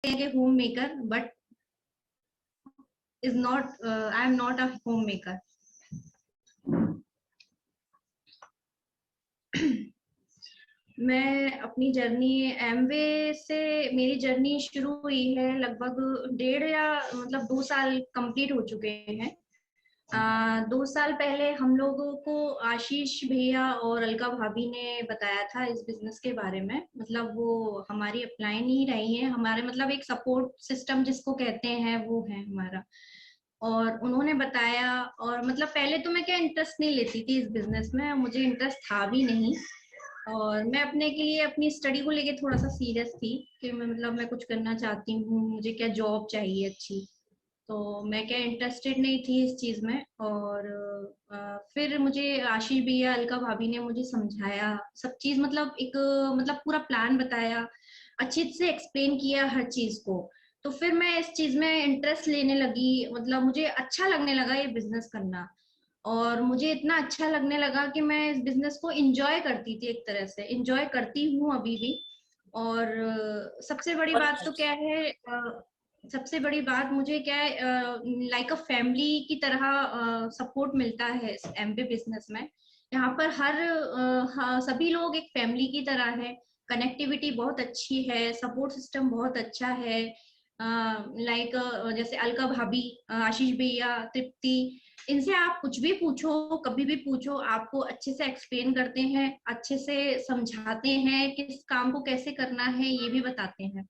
हैं कि home maker, but is not, I am not a home maker. मैं अपनी जर्नी एमवे से, मेरी जर्नी शुरू हुई है लगभग 1.5 या मतलब 2 साल कंप्लीट हो चुके हैं। 2 साल पहले हम लोगों को आशीष भैया और अलका भाभी ने बताया था इस बिजनेस के बारे में। मतलब वो हमारी अपलाइन ही रही है, हमारे मतलब एक सपोर्ट सिस्टम जिसको कहते हैं वो है हमारा। और उन्होंने बताया, और मतलब पहले तो मैं क्या इंटरेस्ट नहीं लेती थी इस बिजनेस में, मुझे इंटरेस्ट था भी नहीं। और मैं अपने के लिए अपनी स्टडी को लेके थोड़ा सा सीरियस थी कि मैं मतलब मैं कुछ करना चाहती हूँ, मुझे क्या जॉब चाहिए अच्छी। तो मैं क्या इंटरेस्टेड नहीं थी इस चीज में। और फिर मुझे आशीष भैया अलका भाभी ने मुझे समझाया सब चीज, मतलब एक मतलब पूरा प्लान बताया, अच्छे से एक्सप्लेन किया हर चीज को। तो फिर मैं इस चीज में इंटरेस्ट लेने लगी, मतलब मुझे अच्छा लगने लगा ये बिजनेस करना। और मुझे इतना अच्छा लगने लगा कि मैं इस बिजनेस को एंजॉय करती थी, एक तरह से एंजॉय करती हूँ अभी भी। और सबसे बड़ी बात तो क्या है, सबसे बड़ी बात मुझे क्या है, लाइक अ फैमिली की तरह सपोर्ट मिलता है इस एमबी बिजनेस में। यहाँ पर सभी लोग एक फैमिली की तरह है। कनेक्टिविटी बहुत अच्छी है, सपोर्ट सिस्टम बहुत अच्छा है। लाइक जैसे अलका भाभी, आशीष भैया, तृप्ति, इनसे आप कुछ भी पूछो, कभी भी पूछो, आपको अच्छे से एक्सप्लेन करते हैं, अच्छे से समझाते हैं, किस काम को कैसे करना है ये भी बताते हैं।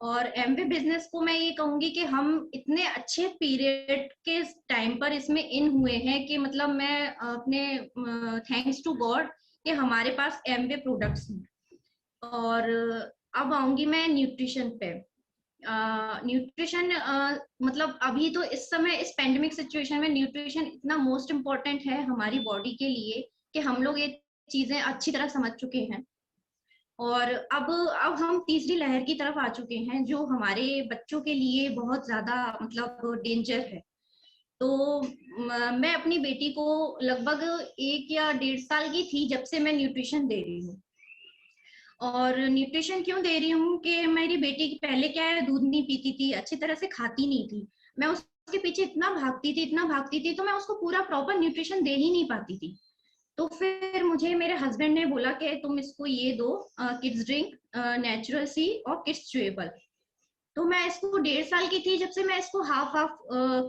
और एमबी बिजनेस को मैं ये कहूंगी कि हम इतने अच्छे पीरियड के टाइम पर इसमें इन हुए हैं कि मतलब मैं अपने थैंक्स टू गॉड कि हमारे पास एमबी प्रोडक्ट्स हैं। और अब आऊंगी मैं न्यूट्रिशन पे। न्यूट्रिशन मतलब अभी तो इस समय इस पेंडेमिक सिचुएशन में न्यूट्रिशन इतना मोस्ट इम्पोर्टेंट है हमारी बॉडी के लिए कि हम लोग ये चीजें अच्छी तरह समझ चुके हैं। और अब हम तीसरी लहर की तरफ आ चुके हैं जो हमारे बच्चों के लिए बहुत ज्यादा मतलब डेंजर है। तो मैं अपनी बेटी को लगभग 1 या 1.5 साल की थी जब से मैं न्यूट्रिशन दे रही हूँ। और न्यूट्रिशन क्यों दे रही हूँ कि मेरी बेटी पहले क्या है, दूध नहीं पीती थी, अच्छी तरह से खाती नहीं थी। मैं उसके पीछे इतना भागती थी, इतना भागती थी, तो मैं उसको पूरा प्रॉपर न्यूट्रिशन दे ही नहीं पाती थी। तो फिर मुझे मेरे हस्बैंड ने बोला कि तुम इसको ये दो, किड्स ड्रिंक नेचुरल सी और किड्स च्यूएबल। तो मैं इसको 1.5 साल की थी जब से मैं इसको half half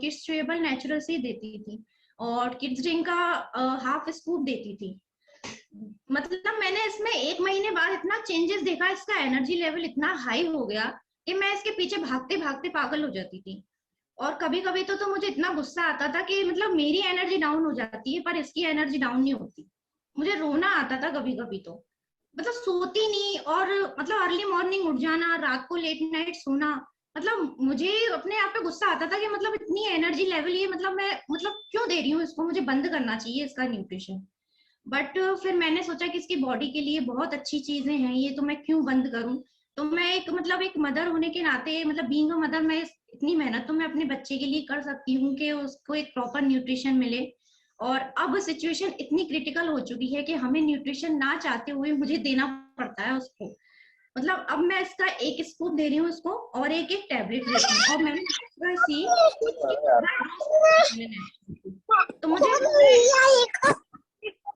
kids chewable natural C देती थी, और किड्स ड्रिंक का हाफ स्कूप देती थी। मतलब मैंने इसमें 1 महीने बाद इतना चेंजेस देखा, इसका एनर्जी लेवल इतना हाई हो गया कि मैं इसके पीछे भागते भागते पागल हो जाती थी। और कभी कभी तो मुझे इतना गुस्सा आता था कि मतलब मेरी एनर्जी डाउन हो जाती है पर इसकी एनर्जी डाउन नहीं होती। मुझे रोना आता था कभी कभी तो, मतलब सोती नहीं, और मतलब अर्ली मॉर्निंग उठ जाना, रात को लेट नाइट सोना। मतलब मुझे अपने आप पे गुस्सा आता था कि मतलब इतनी एनर्जी लेवल ये मतलब मैं मतलब क्यों दे रही हूँ इसको, मुझे बंद करना चाहिए इसका न्यूट्रिशन। बट फिर मैंने सोचा कि इसकी बॉडी के लिए बहुत अच्छी चीजें हैं ये, तो मैं क्यों बंद करूं। तो मैं एक मतलब एक मदर होने के नाते, मतलब बीइंग अ मदर, मैं इतनी मेहनत तो मैं अपने बच्चे के लिए कर सकती हूँ कि उसको एक प्रॉपर न्यूट्रिशन मिले। और अब सिचुएशन इतनी क्रिटिकल हो चुकी है कि हमें न्यूट्रिशन ना चाहते हुए मुझे देना पड़ता है उसको। मतलब अब मैं इसका एक स्कूप दे रही हूँ उसको, और एक एक टैबलेट देती हूँ, और मैंने सी तो मुझे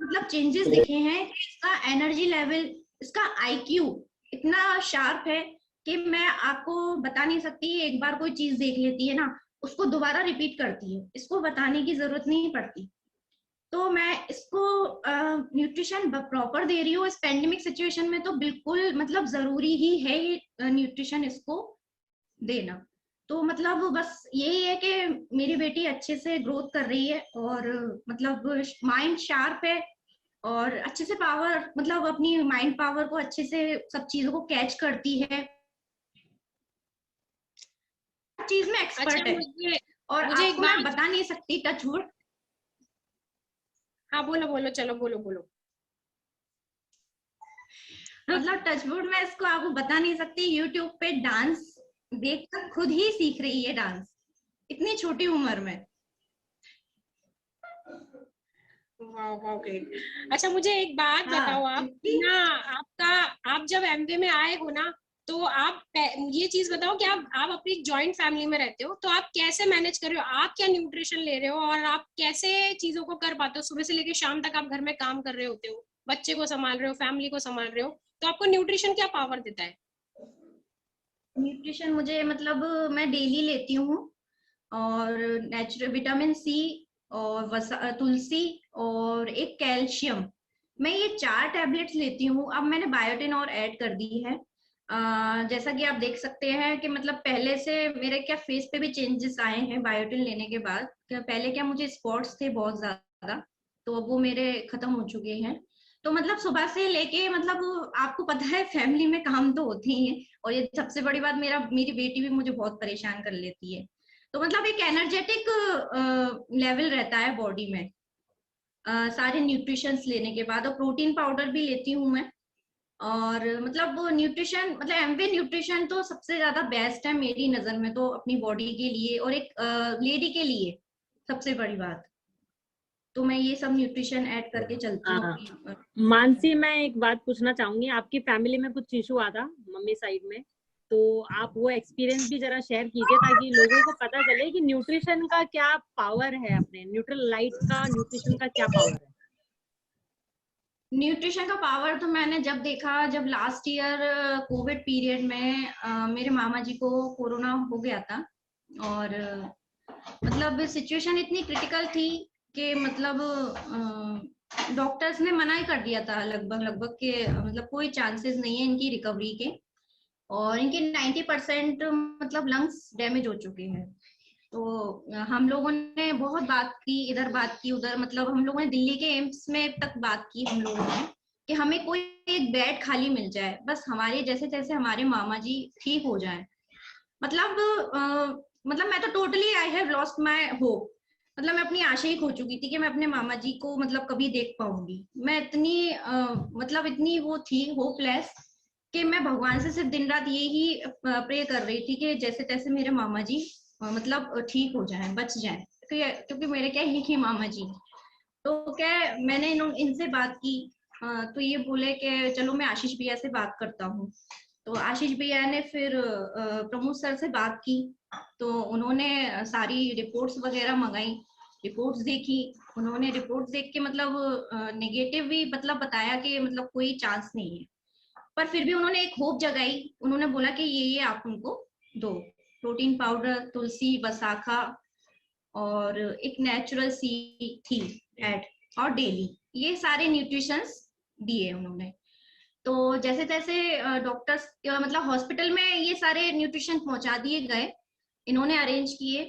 मतलब चेंजेस दिखे हैं कि इसका एनर्जी लेवल, इसका आईक्यू इतना शार्प है कि मैं आपको बता नहीं सकती। एक बार कोई चीज देख लेती है ना, उसको दोबारा रिपीट करती है, इसको बताने की जरूरत नहीं पड़ती। तो मैं इसको न्यूट्रिशन प्रॉपर दे रही हूँ इस पेंडेमिक सिचुएशन में, तो बिल्कुल मतलब जरूरी ही है ये न्यूट्रिशन इसको देना। तो मतलब बस यही है कि मेरी बेटी अच्छे से ग्रोथ कर रही है, और मतलब माइंड शार्प है, और अच्छे से पावर मतलब अपनी माइंड पावर को अच्छे से सब चीजों को कैच करती है, चीज में एक्सपर्ट अच्छा, है। और मुझे एक आपको मैं बात। बता नहीं सकती, टचवुड। हाँ बोलो बोलो, चलो बोलो बोलो। मतलब टचवुड मैं इसको आपको बता नहीं सकती, यूट्यूब पे डांस देखकर खुद ही सीख रही है डांस, इतनी छोटी उम्र में। वाह वाह, ग्रेट। अच्छा मुझे एक बात हाँ बताओ, आप क्योंकि ना, आपका, आप जब एमवे में आए हो ना, तो आप ये चीज बताओ कि आप अपनी जॉइंट फैमिली में रहते हो, तो आप कैसे मैनेज कर रहे हो, आप क्या न्यूट्रिशन ले रहे हो और आप कैसे चीजों को कर पाते हो? सुबह से लेकर शाम तक आप घर में काम कर रहे होते हो, बच्चे को संभाल रहे हो, फैमिली को संभाल रहे हो, तो आपको न्यूट्रिशन क्या पावर देता है? न्यूट्रिशन मुझे मतलब मैं डेली लेती हूँ, और नेचुरल विटामिन सी और तुलसी और एक कैल्शियम, मैं ये 4 टैबलेट्स लेती हूँ। अब मैंने बायोटिन और ऐड कर दी है। जैसा कि आप देख सकते हैं कि मतलब पहले से मेरे क्या फेस पे भी चेंजेस आए हैं बायोटिन लेने के बाद। पहले क्या मुझे स्पॉट्स थे बहुत ज्यादा, तो वो मेरे खत्म हो चुके हैं। तो मतलब सुबह से लेके मतलब आपको पता है फैमिली में काम तो होते ही है, और ये सबसे बड़ी बात मेरी बेटी भी मुझे बहुत परेशान कर लेती है। तो मतलब एक एनर्जेटिक लेवल रहता है बॉडी में सारे न्यूट्रिशंस लेने के बाद। और प्रोटीन पाउडर भी लेती हूँ मैं। और मतलब वो न्यूट्रिशन मतलब एमवे न्यूट्रिशन तो सबसे ज्यादा बेस्ट है मेरी नजर में, तो अपनी बॉडी के लिए और एक लेडी के लिए सबसे बड़ी बात। तो मैं ये सब न्यूट्रिशन ऐड करके चलती हूँ हाँ, अपनी। मानसी, मैं एक बात पूछना चाहूंगी। आपकी फैमिली में कुछ इशू आता मम्मी साइड में, तो आप वो एक्सपीरियंस भी जरा शेयर कीजिए ताकि लोगों को पता चले कि न्यूट्रिशन का क्या पावर है, अपने न्यूट्रलाइट का न्यूट्रिशन का क्या पावर है। न्यूट्रिशन का पावर तो मैंने जब देखा, जब लास्ट ईयर कोविड पीरियड में मेरे मामा जी को कोरोना हो गया था, और मतलब सिचुएशन इतनी क्रिटिकल थी कि मतलब डॉक्टर्स ने मना ही कर दिया था लगभग लगभग कि मतलब कोई चांसेस नहीं है इनकी रिकवरी के, और इनके 90% मतलब लंग्स डैमेज हो चुके हैं। तो हम लोगों ने बहुत बात की, इधर बात की उधर, मतलब हम लोगों ने दिल्ली के एम्स में तक बात की हम लोगों ने कि हमें कोई एक बेड खाली मिल जाए, बस हमारे जैसे जैसे हमारे मामा जी ठीक हो जाए। मतलब मतलब मैं तो totally I have lost my hope. मतलब मैं अपनी आशा ही खो चुकी थी कि मैं अपने मामा जी को मतलब कभी देख पाऊंगी। मैं इतनी मतलब इतनी वो थी होपलेस कि मैं भगवान से सिर्फ दिन रात यही प्रे कर रही थी कि जैसे तैसे मेरे मामा जी मतलब ठीक हो जाए, बच जाए, क्योंकि मेरे क्या ही मामा जी। तो क्या मैंने इनसे बात की, तो ये बोले कि चलो मैं आशीष भैया से बात करता हूँ। तो आशीष भैया ने फिर प्रमोद सर से बात की, तो उन्होंने सारी रिपोर्ट्स वगैरह मंगाई, रिपोर्ट्स देखी। उन्होंने रिपोर्ट्स देख के मतलब नेगेटिव भी मतलब बताया कि मतलब कोई चांस नहीं है, पर फिर भी उन्होंने एक होप जगाई। उन्होंने बोला कि ये आप उनको दो, प्रोटीन पाउडर, तुलसी, वसाखा और एक नेचुरल सी थी ऐड, और डेली ये सारे न्यूट्रिशंस दिए उन्होंने। तो जैसे तैसे डॉक्टर्स मतलब हॉस्पिटल में ये सारे न्यूट्रिशन पहुंचा दिए गए, इन्होंने अरेंज किए,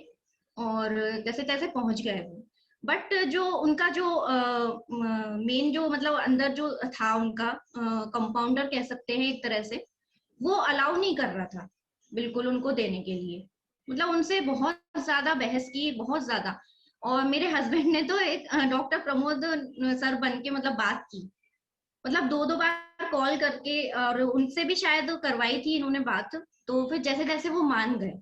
और जैसे तैसे पहुंच गए वो। बट जो उनका जो मेन जो मतलब अंदर जो था उनका कंपाउंडर कह सकते हैं एक तरह से, वो अलाउ नहीं कर रहा था बिल्कुल उनको देने के लिए। मतलब उनसे बहुत ज्यादा बहस की, बहुत ज्यादा। और मेरे हस्बैंड ने तो एक डॉक्टर प्रमोद सर बन के मतलब बात की, मतलब दो दो बार कॉल करके, और उनसे भी शायद करवाई थी इन्होंने बात। तो फिर जैसे तैसे वो मान गए।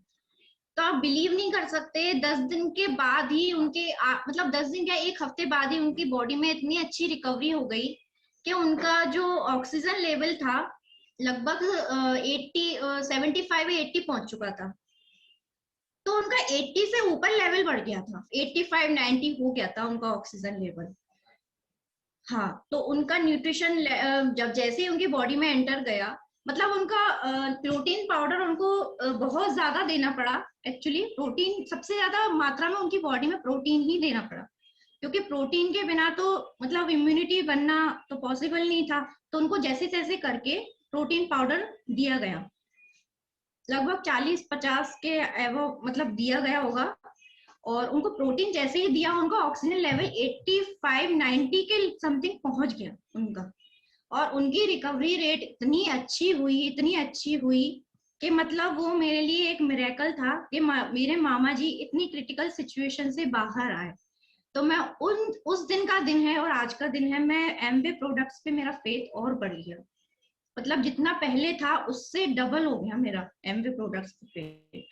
तो आप बिलीव नहीं कर सकते, 10 दिन के बाद ही उनके मतलब 10 दिन क्या, एक हफ्ते बाद ही उनकी बॉडी में इतनी अच्छी रिकवरी हो गई कि उनका जो ऑक्सीजन लेवल था लगभग 75 या 80 पहुंच चुका था। तो उनका 80 से ऊपर लेवल बढ़ गया था, 85-90 हो गया था उनका ऑक्सीजन लेवल। हाँ, तो उनका न्यूट्रिशन जब जैसे ही उनकी बॉडी में एंटर गया, मतलब उनका प्रोटीन पाउडर उनको बहुत ज्यादा देना पड़ा। एक्चुअली प्रोटीन सबसे ज्यादा मात्रा में उनकी बॉडी में प्रोटीन ही देना पड़ा, क्योंकि प्रोटीन के बिना तो मतलब इम्यूनिटी बनना तो पॉसिबल नहीं था। तो उनको जैसे तैसे करके प्रोटीन पाउडर दिया गया, लगभग 40-50 के एवो मतलब दिया गया होगा। और उनको प्रोटीन जैसे ही दिया, उनका ऑक्सीजन लेवल 85-90 के समथिंग पहुंच गया उनका। और उनकी रिकवरी रेट इतनी अच्छी हुई, इतनी अच्छी हुई कि मतलब वो मेरे लिए एक मिरेकल था कि मेरे मामा जी इतनी क्रिटिकल सिचुएशन से बाहर आए। तो मैं उस दिन का दिन है और आज का दिन है, मैं एमवे प्रोडक्ट्स पे मेरा फेथ और बढ़ गया। मतलब जितना पहले था उससे डबल हो गया मेरा एमवे प्रोडक्ट्स पे।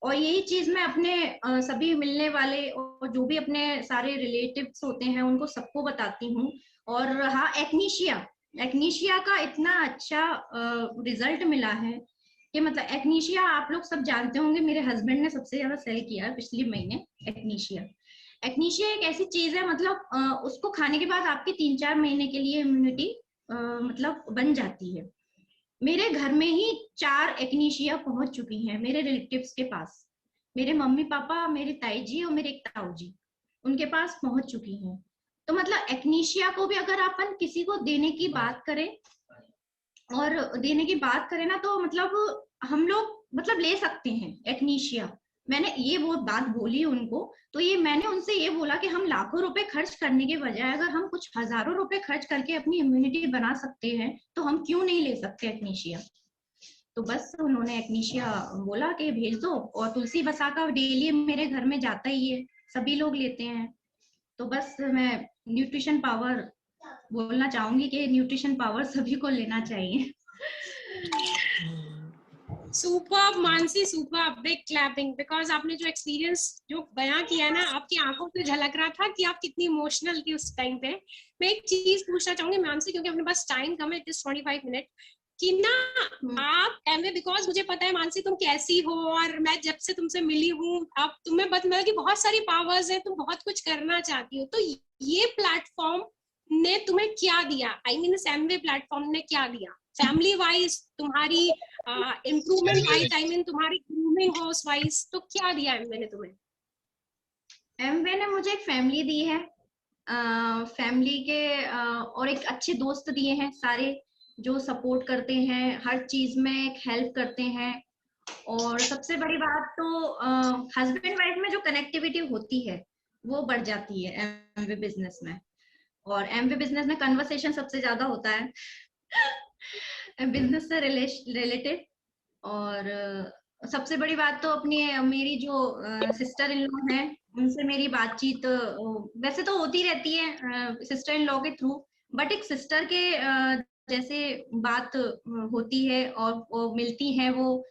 और यही चीज मैं अपने सभी मिलने वाले और जो भी अपने सारे रिलेटिव्स होते हैं उनको सबको बताती हूँ। और हाँ, एक्नीशिया एक्नीशिया का इतना अच्छा रिजल्ट मिला है कि मतलब एक्नीशिया आप लोग सब जानते होंगे, मेरे हस्बैंड ने सबसे ज्यादा सेल किया पिछले महीने एक्नीशिया। एक्नीशिया एक ऐसी चीज है, मतलब उसको खाने के बाद आपकी 3-4 महीने के लिए इम्यूनिटी मतलब बन जाती है। मेरे घर में ही 4 एक्नीशिया पहुंच चुकी हैं मेरे रिलेटिव्स के पास। मेरे मम्मी पापा, मेरी ताई जी और मेरे एक ताऊ जी, उनके पास पहुंच चुकी हैं। तो मतलब एक्नीशिया को भी अगर अपन किसी को देने की बात करें ना, तो मतलब हम लोग मतलब ले सकते हैं एक्नीशिया। मैंने ये वो बात बोली उनको, तो ये मैंने उनसे ये बोला कि हम लाखों रुपए खर्च करने के बजाय अगर हम कुछ हजारों रुपए खर्च करके अपनी इम्यूनिटी बना सकते हैं तो हम क्यों नहीं ले सकते एक्नीशिया। तो बस उन्होंने एक्नीशिया बोला कि भेज दो, और तुलसी बसा का डेली मेरे घर में जाता ही है, सभी लोग लेते हैं। तो बस मैं न्यूट्रिशन पावर बोलना चाहूंगी कि न्यूट्रिशन पावर सभी को लेना चाहिए। Super Mansi, super, big clapping, because आपने जो एक्सपीरियंस जो बयां किया ना, आपकी आंखों से झलक रहा था कि आप कितनी इमोशनल थी उस टाइम पे। मैं एक चीज पूछना चाहूंगी मानसी, क्योंकि अपने पास टाइम कम है, इट इज 25 मिनट, कि ना आप एमवे, बिकॉज मुझे पता है मानसी तुम कैसी हो, और मैं जब से तुमसे मिली हूँ, अब तुम्हें पता मतलब कि बहुत सारी पावर्स है, तुम बहुत कुछ करना चाहती हो। तो ये प्लेटफॉर्म ने तुम्हें क्या दिया? आई मीन इस एमवे प्लेटफॉर्म ने क्या दिया फैमिली वाइज, तुम्हारी इम्प्रूवमेंट वाइज, आई मीन तुम्हारी ग्रूमिंग हाउस वाइज, तो क्या दिया एमवे ने तुम्हें? एमवे ने मुझे एक फैमिली दी है, फैमिली के और एक अच्छे दोस्त दिए हैं सारे, जो सपोर्ट करते हैं हर चीज में, एक हेल्प करते हैं। और सबसे बड़ी बात तो हस्बैंड वाइफ में जो कनेक्टिविटी होती है वो बढ़ जाती है एमवे बिजनेस में। और एमवे बिजनेस में कन्वर्सेशन सबसे ज्यादा होता है बिजनेस से रिलेटेड। और सबसे बड़ी बात तो अपनी मेरी जो सिस्टर इन लॉ है, उनसे मेरी बातचीत वैसे तो होती रहती है सिस्टर इन लॉ के थ्रू, बट एक सिस्टर के जैसे बात होती है और मिलती है वो